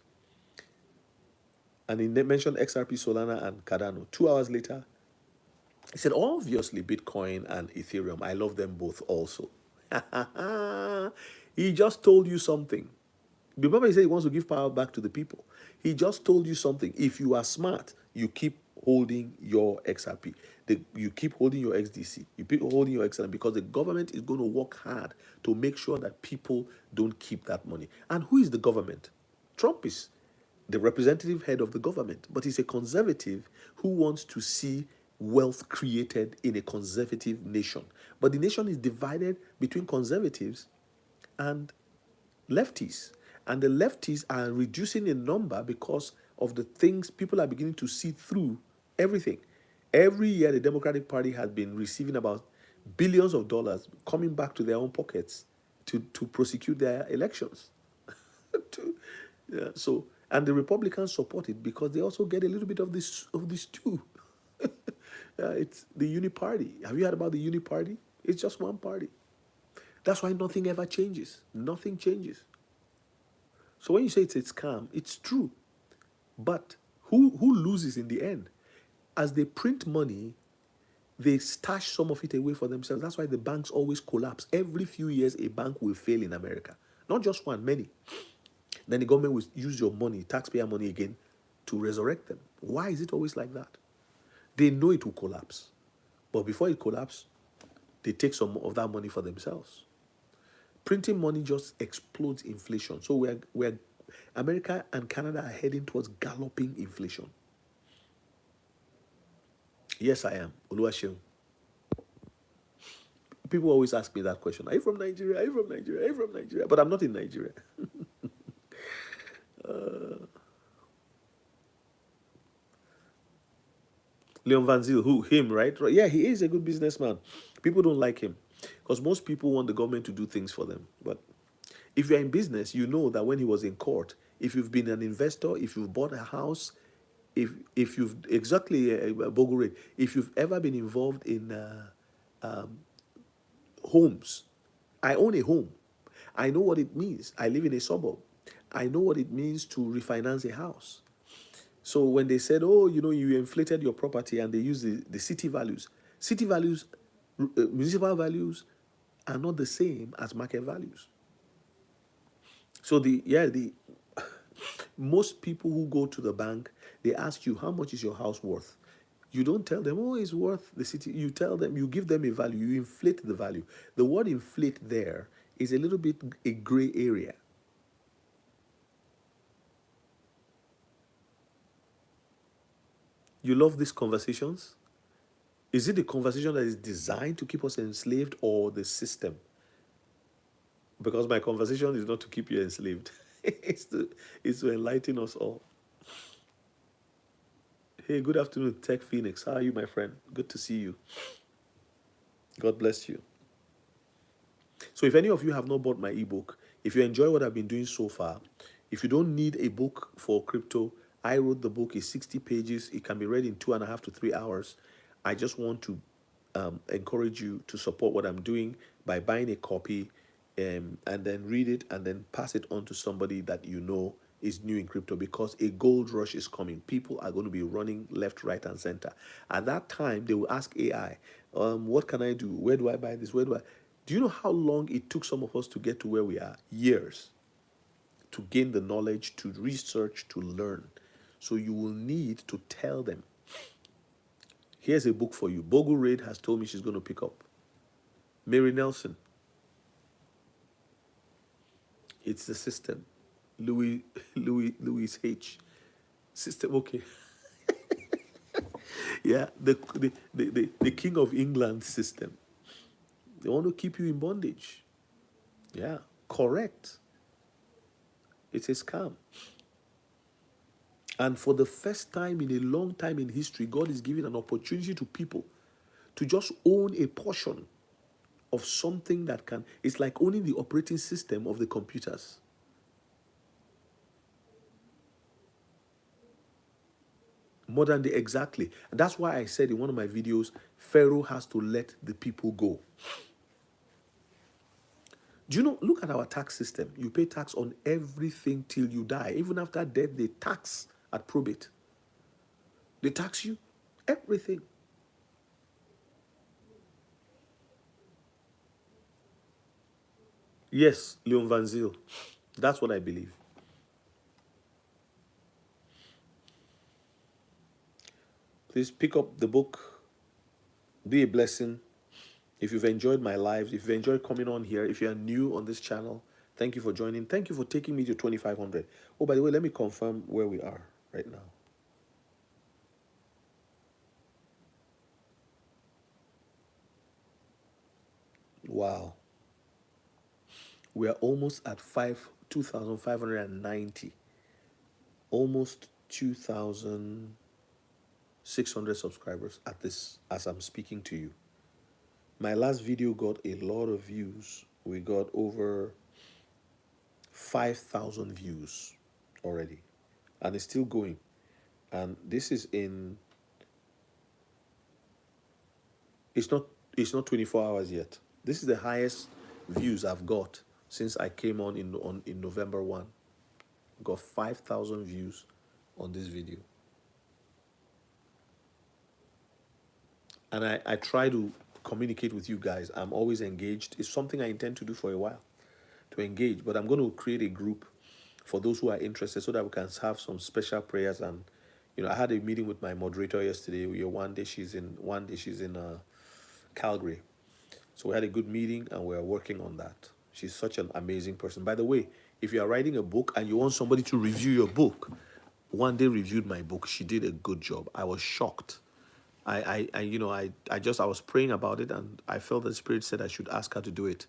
and he mentioned XRP, Solana, and Cardano. 2 hours later, he said, obviously, Bitcoin and Ethereum. I love them both also. He just told you something. Remember, he said he wants to give power back to the people. He just told you something. If you are smart, you keep holding your XRP. You keep holding your XDC. You keep holding your XRP because the government is going to work hard to make sure that people don't keep that money. And who is the government? Trump is the representative head of the government, but he's a conservative who wants to see wealth created in a conservative nation. But the nation is divided between conservatives and lefties. And the lefties are reducing in number because of the things people are beginning to see through everything. Every year, the Democratic Party has been receiving about billions of dollars coming back to their own pockets to prosecute their elections. Yeah, so, and the Republicans support it because they also get a little bit of this too. It's the Uni Party. Have you heard about the Uni Party? It's just one party. That's why nothing ever changes. Nothing changes. So when you say it's a scam, it's true. But who loses in the end? As they print money, they stash some of it away for themselves. That's why the banks always collapse. Every few years, a bank will fail in America. Not just one, many. Then the government will use your money, taxpayer money again, to resurrect them. Why is it always like that? They know it will collapse. But before it collapses, they take some of that money for themselves. Printing money just explodes inflation. So we're America and Canada are heading towards galloping inflation. Yes, I am. Oluwaseun. People always ask me that question. Are you from Nigeria? Are you from Nigeria? Are you from Nigeria? But I'm not in Nigeria. Leon Van Zyl, who? Him, right? Yeah, he is a good businessman. People don't like him because most people want the government to do things for them. But if you're in business, you know that when he was in court, if you've been an investor, if you've bought a house, if you've exactly Bogore, if you've ever been involved in homes, I own a home. I know what it means. I live in a suburb. I know what it means to refinance a house. So when they said, oh, you inflated your property and they use the city values, municipal values are not the same as market values. So the most people who go to the bank, they ask you, how much is your house worth? You don't tell them, oh, it's worth the city. You tell them, you give them a value, you inflate the value. The word inflate there is a little bit a gray area. You love these conversations? Is it the conversation that is designed to keep us enslaved or the system? Because my conversation is not to keep you enslaved. it's to enlighten us all. Hey, good afternoon, Tech Phoenix. How are you, my friend? Good to see you. God bless you. So, if any of you have not bought my ebook, if you enjoy what I've been doing so far, if you don't need a book for crypto, I wrote the book. It's 60 pages. It can be read in 2.5 to 3 hours. I just want to encourage you to support what I'm doing by buying a copy, and then read it and then pass it on to somebody that you know is new in crypto, because a gold rush is coming. People are going to be running left, right, and center. At that time, they will ask AI, what can I do? Where do I buy this? Where do I? Do you know how long it took some of us to get to where we are? Years, to gain the knowledge, to research, to learn. So you will need to tell them, here's a book for you. Bogle Raid has told me she's going to pick up. Mary Nelson, it's the system. Louis H. System, okay. Yeah, the King of England system. They want to keep you in bondage. Yeah, correct. It's a scam. And for the first time in a long time in history, God is giving an opportunity to people to just own a portion of something that can, it's like owning the operating system of the computers. Modern day, exactly. And that's why I said in one of my videos, Pharaoh has to let the people go. Do you know, look at our tax system. You pay tax on everything till you die. Even after death, they tax at probate. They tax you everything. Yes, Leon Van Zyl. That's what I believe. Please pick up the book, be a blessing. If you've enjoyed my lives, if you've enjoyed coming on here, if you are new on this channel, thank you for joining. Thank you for taking me to 2,500. Oh, by the way, let me confirm where we are right now. Wow. We are almost at 2,590. Almost 2,600 subscribers at this as I'm speaking to you. My last video got a lot of views. We got over 5,000 views already, and it's still going. And this is in, it's not it's not 24 hours yet. This is the highest views I've got since I came on in November 1. Got 5,000 views on this video. And I try to communicate with you guys. I'm always engaged. It's something I intend to do for a while, to engage. But I'm going to create a group for those who are interested so that we can have some special prayers. And I had a meeting with my moderator yesterday. One day she's in Calgary. So we had a good meeting and we are working on that. She's such an amazing person. By the way, if you are writing a book and you want somebody to review your book, one day reviewed my book. She did a good job. I was shocked. I was praying about it and I felt the Spirit said I should ask her to do it.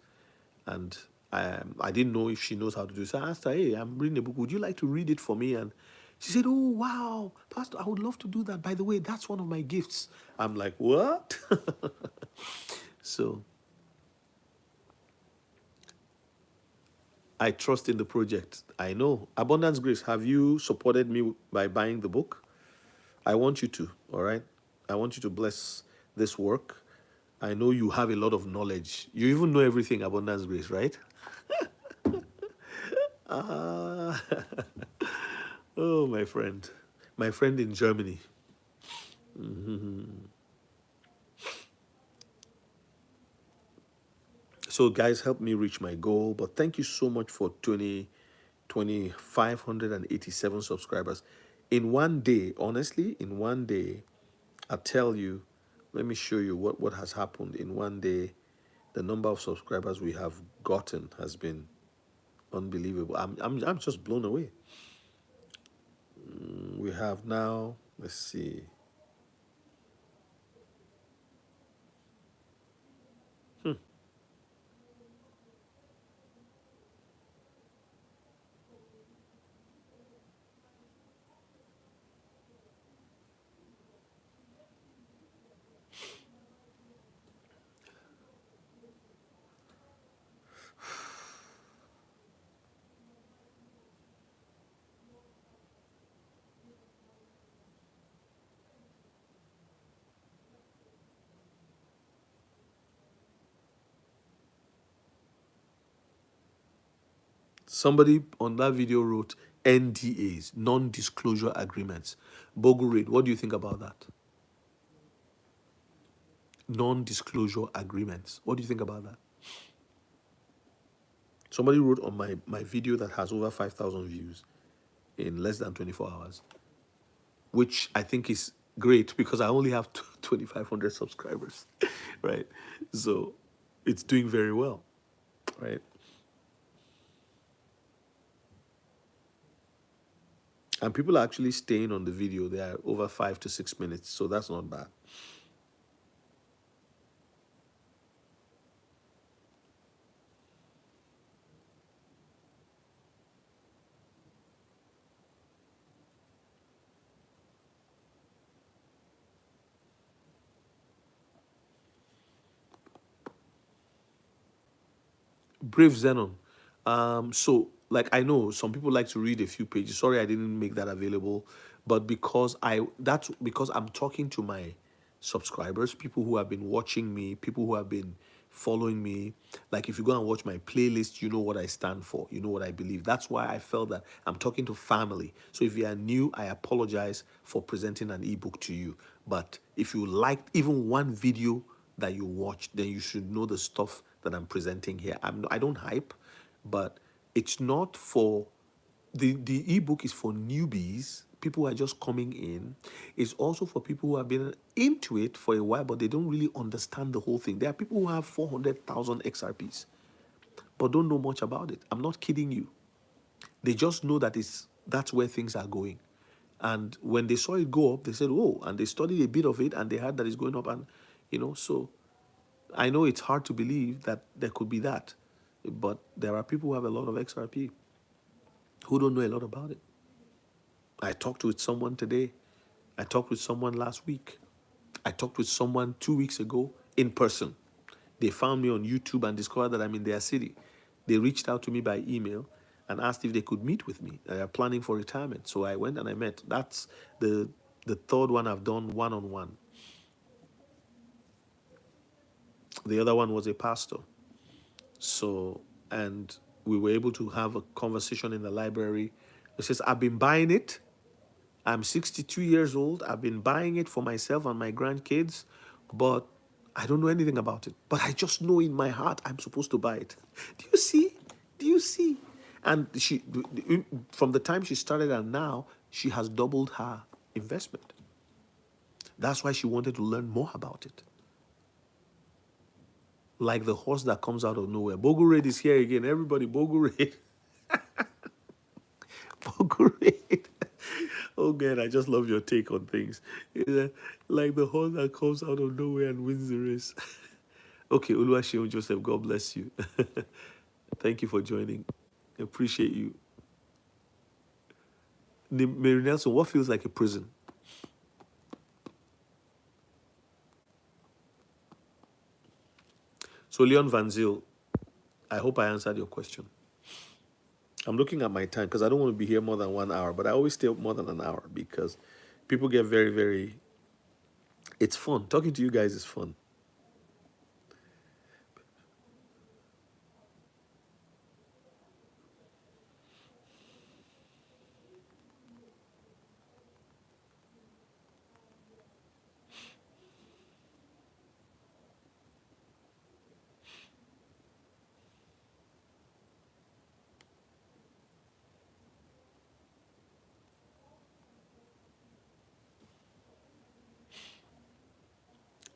And I didn't know if she knows how to do it. So I asked her, hey, I'm reading a book. Would you like to read it for me? And she said, oh, wow, Pastor, I would love to do that. By the way, that's one of my gifts. I'm like, what? So I trust in the project. I know. Abundance Grace, have you supported me by buying the book? I want you to, all right? I want you to bless this work. I know you have a lot of knowledge. You even know everything, Abundance Grace, right? Ah, oh, my friend. My friend in Germany. So, guys, help me reach my goal. But thank you so much for 2,587 subscribers. In one day, honestly, in one day, I tell you, let me show you what has happened in one day. The number of subscribers we have gotten has been unbelievable. I'm just blown away. We have now, let's see. Somebody on that video wrote NDAs, non-disclosure agreements. Bogurid, what do you think about that? Non-disclosure agreements. What do you think about that? Somebody wrote on my video that has over 5,000 views in less than 24 hours, which I think is great because I only have 2,500 subscribers, right? So it's doing very well, right? And people are actually staying on the video. They are over 5 to 6 minutes, so that's not bad. Brave Zenon. So, like, I know some people like to read a few pages. Sorry, I didn't make that available, but that's because I'm talking to my subscribers, people who have been watching me, people who have been following me. Like, if you go and watch my playlist, you know what I stand for, you know what I believe. That's why I felt that I'm talking to family. So, if you are new, I apologize for presenting an ebook to you. But if you liked even one video that you watched, then you should know the stuff that I'm presenting here. I don't hype, but it's not for the ebook is for newbies, people who are just coming in. It's also for people who have been into it for a while, but they don't really understand the whole thing. There are people who have 400,000 XRPs, but don't know much about it. I'm not kidding you. They just know that that's where things are going. And when they saw it go up, they said, "Oh!" And they studied a bit of it, and they heard that it's going up, and so I know it's hard to believe that there could be that, but there are people who have a lot of XRP who don't know a lot about it. I talked with someone today. I talked with someone last week. I talked with someone 2 weeks ago in person. They found me on YouTube and discovered that I'm in their city. They reached out to me by email and asked if they could meet with me. They are planning for retirement. So I went and I met. That's the third one I've done one-on-one. The other one was a pastor. So, and we were able to have a conversation in the library. He says, I've been buying it. I'm 62 years old. I've been buying it for myself and my grandkids, but I don't know anything about it. But I just know in my heart I'm supposed to buy it. Do you see? Do you see? And from the time she started and now, she has doubled her investment. That's why she wanted to learn more about it. Like the horse that comes out of nowhere. Bogo is here again. Everybody, Bogo Bogo Oh God, I just love your take on things. Like the horse that comes out of nowhere and wins the race. Okay, Oluwaseun Joseph, God bless you. Thank you for joining. Appreciate you. Mary Nelson, what feels like a prison? So Leon Van Zyl, I hope I answered your question. I'm looking at my time because I don't want to be here more than 1 hour, but I always stay up more than an hour because people get very, very. It's fun. Talking to you guys is fun.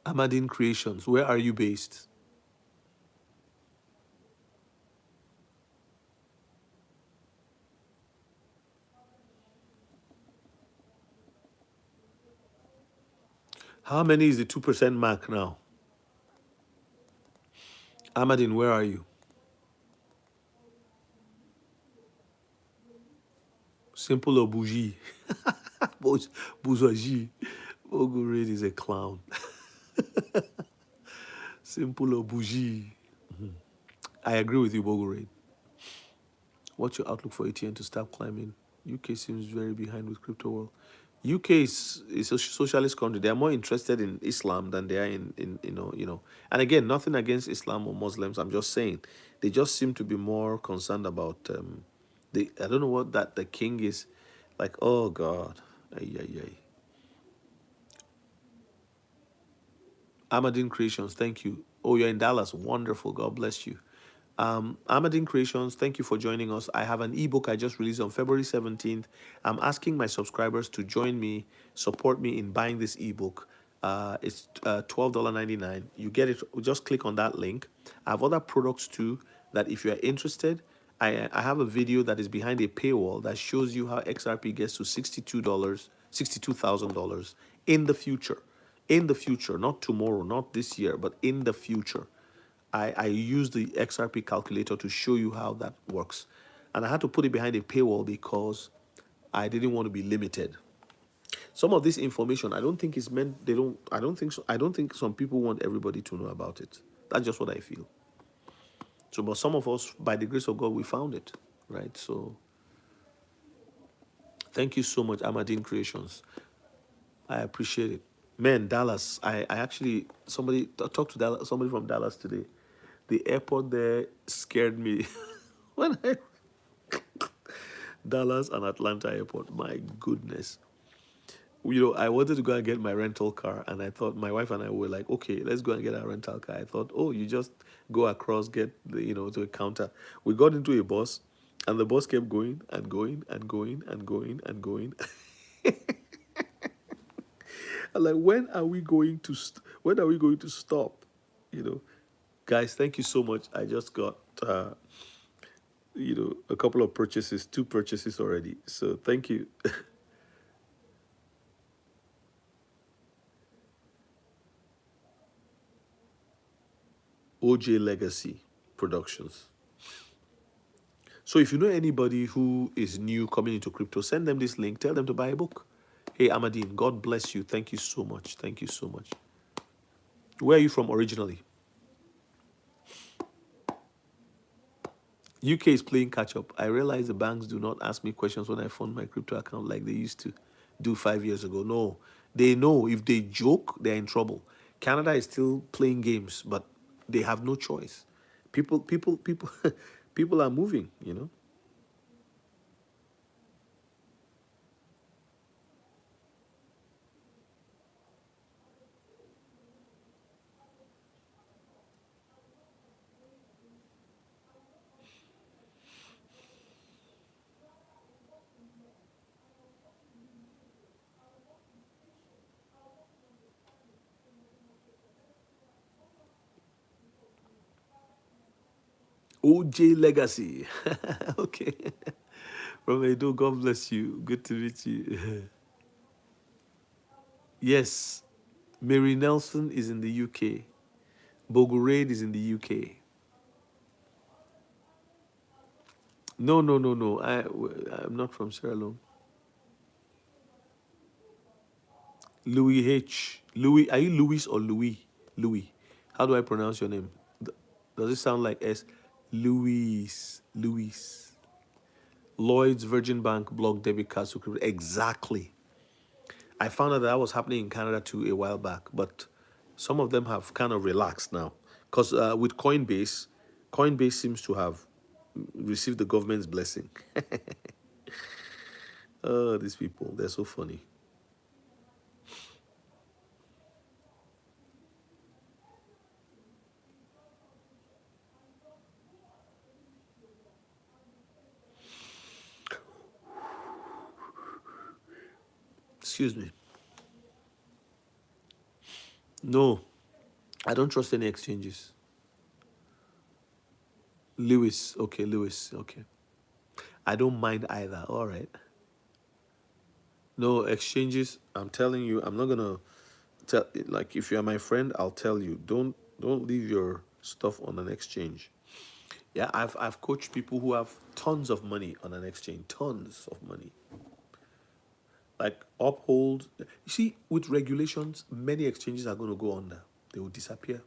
Amadine Creations, where are you based? How many is the 2% mark now? Amadine, where are you? Simple or bougie? Bourgeoisie. Bogo Raid is a clown. Simple or bougie? I agree with you, Bogo Raid. What's your outlook for ATN to start climbing? UK seems very behind with crypto world. UK is a socialist country. They are more interested in Islam than they are in And again, nothing against Islam or Muslims. I'm just saying they just seem to be more concerned about the I don't know what that the king is like. Oh God, ay, ay, ay. Amadine Creations, thank you. Oh, you're in Dallas. Wonderful. God bless you. Amadine Creations, thank you for joining us. I have an ebook I just released on February 17th. I'm asking my subscribers to join me, support me in buying this ebook. It's $12.99. You get it, just click on that link. I have other products too that if you are interested, I have a video that is behind a paywall that shows you how XRP gets to $62,000 in the future. In the future, not tomorrow, not this year, but in the future. I use the XRP calculator to show you how that works. And I had to put it behind a paywall because I didn't want to be limited. Some of this information, I don't think is meant, I don't think so. I don't think some people want everybody to know about it. That's just what I feel. So, but some of us, by the grace of God, we found it, right? So, thank you so much, Amadine Creations. I appreciate it. Man, Dallas, I actually, talked to Dallas, somebody from Dallas today. The airport there scared me when I Dallas and Atlanta airport. My goodness. I wanted to go and get my rental car, and I thought my wife and I were like, okay, let's go and get our rental car. I thought, oh, you just go across, get to a counter. We got into a bus, and the bus kept going and going and going and going and going. I'm like, when are we going to stop? You know, guys, thank you so much. I just got a couple of purchases, two purchases already. So thank you. OJ Legacy Productions. So if you know anybody who is new coming into crypto, send them this link. Tell them to buy a book. Hey, Amadine, God bless you. Thank you so much. Thank you so much. Where are you from originally? UK is playing catch up. I realize the banks do not ask me questions when I fund my crypto account like they used to do 5 years ago. No, they know if they joke, they're in trouble. Canada is still playing games, but they have no choice. People, people are moving. OJ Legacy. Okay. From Edo, God bless you. Good to meet you. Yes, Mary Nelson is in the UK. Boguraid is in the UK. No, no, no, no. I'm not from Sierra Leone. Louis H. Louis, are you Louis or Louis? Louis. How do I pronounce your name? Does it sound like S? Louis. Louis. Lloyd's Virgin Bank block debit card security. Exactly. I found out that was happening in Canada too a while back, but some of them have kind of relaxed now. Because with Coinbase seems to have received the government's blessing. Oh, these people, they're so funny. Excuse me. No, I don't trust any exchanges. Lewis, okay, Lewis, okay. I don't mind either. All right. No exchanges. I'm telling you, I'm not gonna tell. Like, if you're my friend, I'll tell you. Don't leave your stuff on an exchange. Yeah, I've coached people who have tons of money on an exchange, tons of money. Like uphold. You see, with regulations, many exchanges are going to go under. They will disappear.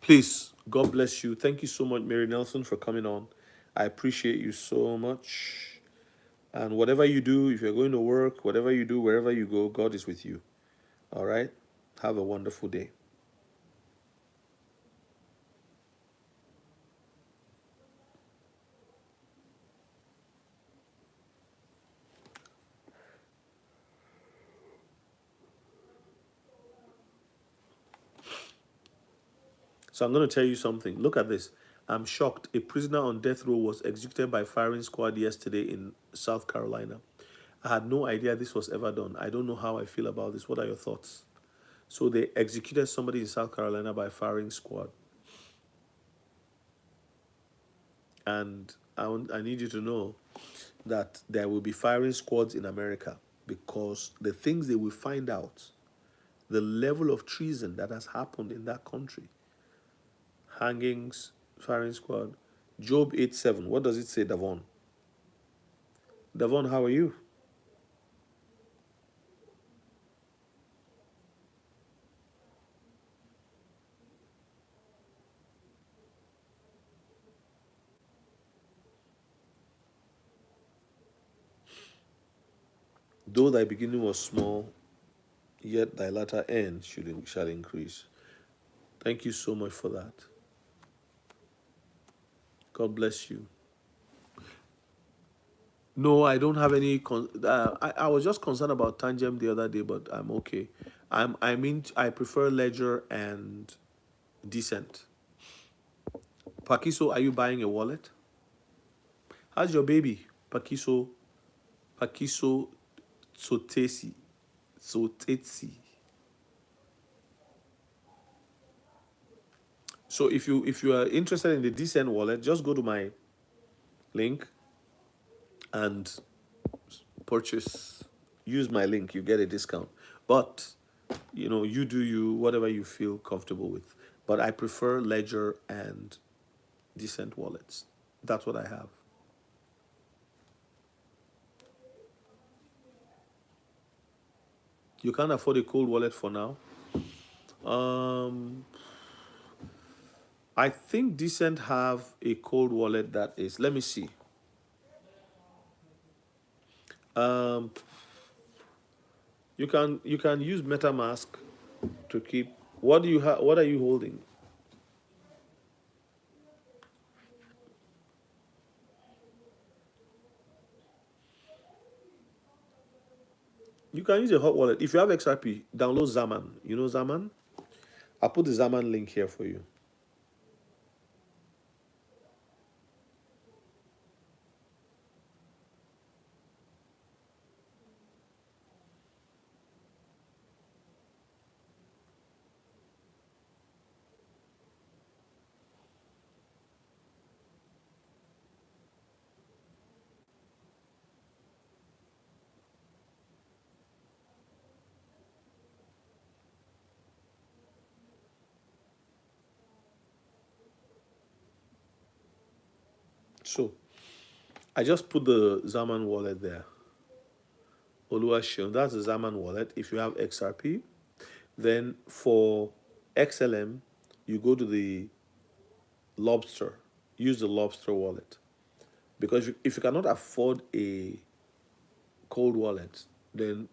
Please, God bless you. Thank you so much, Mary Nelson, for coming on. I appreciate you so much. And whatever you do, if you're going to work, whatever you do, wherever you go, God is with you. All right? Have a wonderful day. So I'm going to tell you something. Look at this. I'm shocked. A prisoner on death row was executed by firing squad yesterday in South Carolina. I had no idea this was ever done. I don't know how I feel about this. What are your thoughts? So they executed somebody in South Carolina by firing squad. And I need you to know that there will be firing squads in America because the things they will find out, the level of treason that has happened in that country, hangings, firing squad. Job 8:7. What does it say, Davon? Davon, how are you? Though thy beginning was small, yet thy latter end shall increase. Thank you so much for that. God bless you. No, I don't have any. I was just concerned about Tangem the other day, but I'm okay. I prefer Ledger and Decent. Pakiso, are you buying a wallet? How's your baby? Pakiso Sotesi. Sotetsi. So if you are interested in the Decent wallet, just go to my link and purchase. Use my link, you get a discount. But you do you, whatever you feel comfortable with. But I prefer Ledger and Decent wallets. That's what I have. You can't afford a cold wallet for now. Um, I think Decent have a cold wallet that is. Let me see. Um, you can use MetaMask to keep. What do you have? What are you holding? You can use a hot wallet. If you have XRP, download Zaman. You know Zaman? I'll put the Zaman link here for you. So I just put the Zaman wallet there. Oluwaseun, that's the Zaman wallet. If you have XRP, then for XLM, you go to the Lobster. Use the Lobster wallet. Because if you cannot afford a cold wallet, then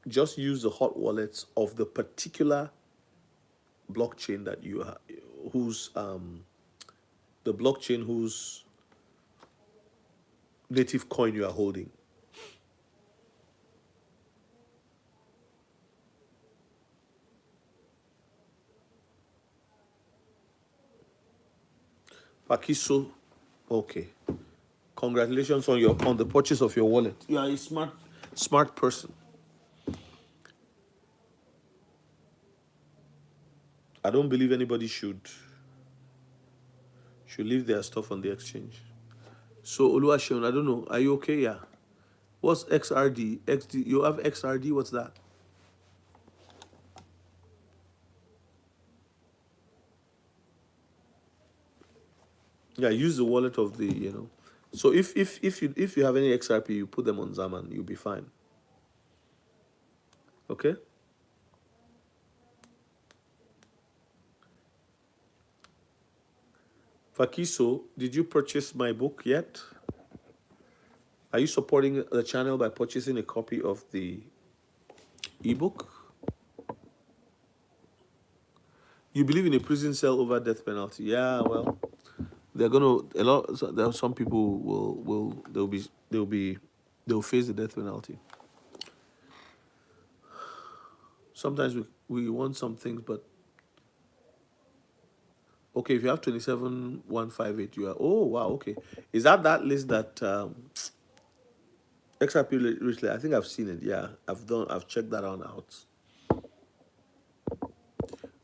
just use the hot wallets of the particular blockchain that you have, whose the blockchain whose native coin you are holding. Pakiso, okay. Congratulations on the purchase of your wallet. You are a smart person. I don't believe anybody should leave their stuff on the exchange. So Oluwaseun, I don't know. Are you okay? Yeah. What's XRD? XD? You have XRD? What's that? Yeah, use the wallet of the. So if you have any XRP, you put them on Zaman, you'll be fine. Okay. Fakiso, did you purchase my book yet? Are you supporting the channel by purchasing a copy of the ebook? You believe in a prison cell over death penalty? Yeah, well, they're gonna a lot. There are some people will they'll face the death penalty. Sometimes we want some things, but okay, if you have 27158, you are, oh wow, okay. Is that list that XRP recently? I think I've seen it. Yeah, I've checked that one out.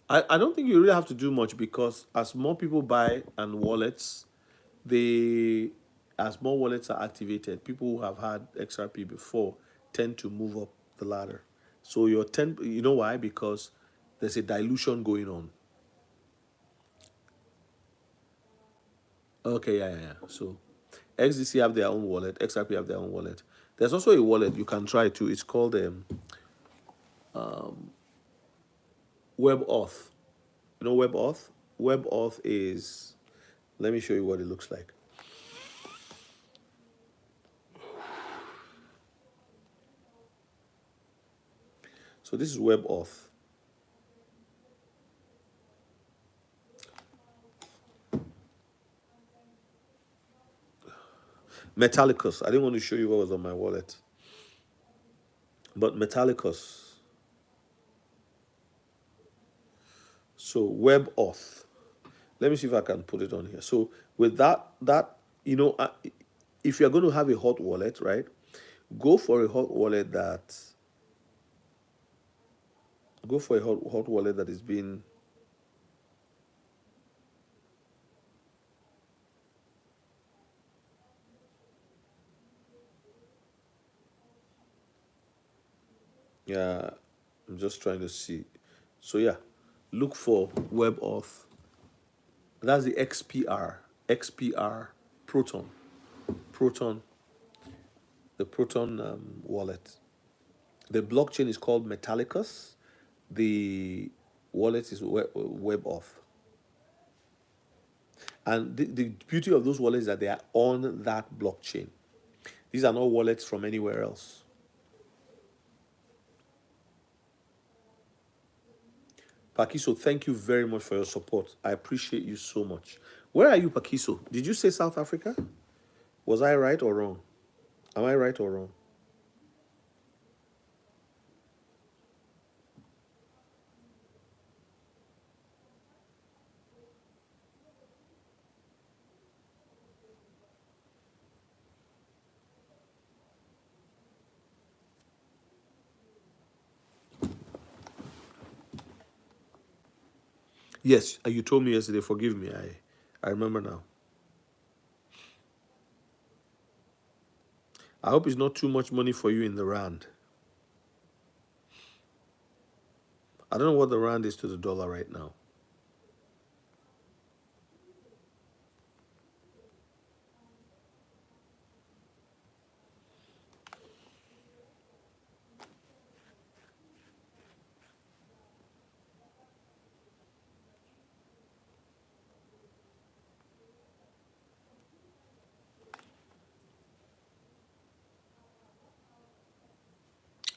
I don't think you really have to do much because as more people buy and wallets, they as more wallets are activated, people who have had XRP before tend to move up the ladder. So your 10, you know why? Because there's a dilution going on. Okay, yeah, yeah, yeah. So XDC have their own wallet, XRP have their own wallet. There's also a wallet you can try too. It's called WebAuth. You know WebAuth? WebAuth is, let me show you what it looks like. So this is WebAuth. Metallicus. I didn't want to show you what was on my wallet. But Metallicus. So WebAuth. Let me see if I can put it on here. So with that if you're going to have a hot wallet, right? Go for a hot wallet that go for a hot wallet that is being yeah. I'm just trying to see. So yeah, look for WebAuth. That's the XPR Proton, Proton, the Proton wallet. The blockchain is called Metallicus. The wallet is WebAuth. And the beauty of those wallets is that they are on that blockchain. These are not wallets from anywhere else. Pakiso, thank you very much for your support. I appreciate you so much. Where are you, Pakiso? Did you say South Africa? Was I right or wrong? Am I right or wrong? Yes, you told me yesterday. Forgive me. I remember now. I hope it's not too much money for you in the rand. I don't know what the rand is to the dollar right now.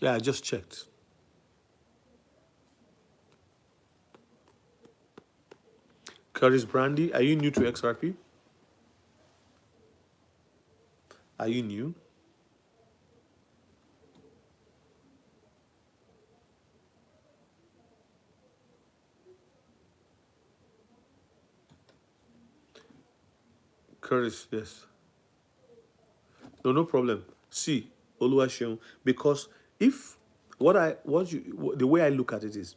Yeah, I just checked. Curtis Brandy, are you new to XRP? Are you new? Curtis, yes. No, no problem. See, Oluwaseun, because if the way I look at it is,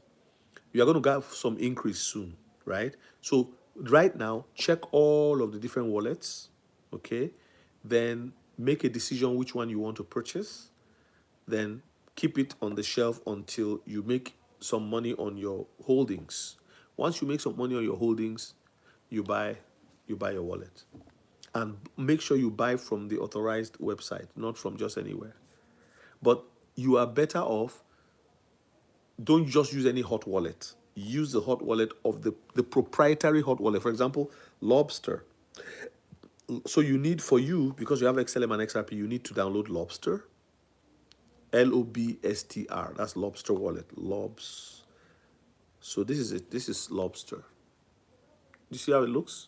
you're going to get some increase soon, right? So right now, check all of the different wallets, okay? Then make a decision which one you want to purchase. Then keep it on the shelf until you make some money on your holdings. Once you make some money on your holdings, you buy your wallet. And make sure you buy from the authorized website, not from just anywhere. But you are better off, don't just use any hot wallet. use the hot wallet of the proprietary hot wallet. For example, Lobster. So you need, for you, because you have XLM and XRP, you need to download Lobster. Lobstr. That's Lobster wallet. Lobs. So this is it. This is Lobster. Do you see how it looks?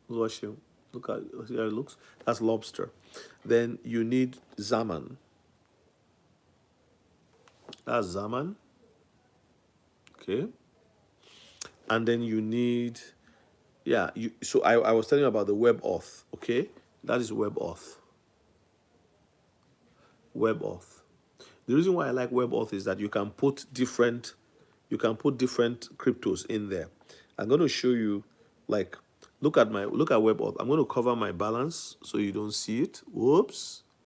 Look see how it looks. That's Lobster. Then you need Zaman. That's Zaman. Okay. And then you need, yeah. So I was telling you about the WebAuth. Okay, that is WebAuth. WebAuth. The reason why I like WebAuth is that you can put different cryptos in there. I'm going to show you, like, look at WebAuth. I'm going to cover my balance so you don't see it. Whoops.